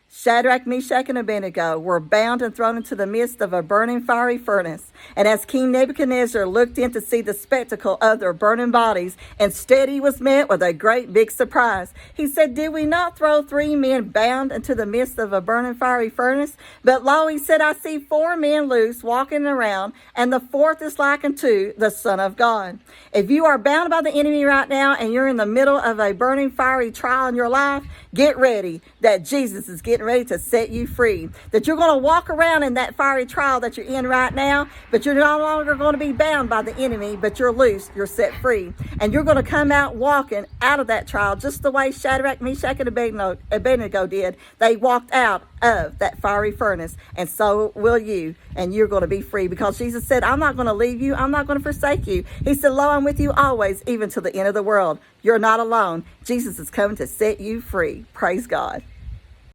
Shadrach, Meshach, and Abednego were bound and thrown into the midst of a burning fiery furnace. And as King Nebuchadnezzar looked in to see the spectacle of their burning bodies, instead he was met with a great big surprise. He said, "Did we not throw 3 men bound into the midst of a burning fiery furnace? But lo," he said, "I see 4 men loose walking around, and the 4th is like unto the Son of God." If you are bound by the enemy right now and you're in the middle of a burning fiery trial in your life, get ready that Jesus is getting ready to set you free. That you're going to walk around in that fiery trial that you're in right now, but you're no longer going to be bound by the enemy, but you're loose, you're set free. And you're going to come out walking out of that trial just the way Shadrach, Meshach, and Abednego did. They walked out of that fiery furnace, and so will you, and you're going to be free, because Jesus said, "I'm not going to leave you, I'm not going to forsake you." He said, "Lo, I'm with you always, even to the end of the world." You're not alone. Jesus is coming to set you free. Praise God.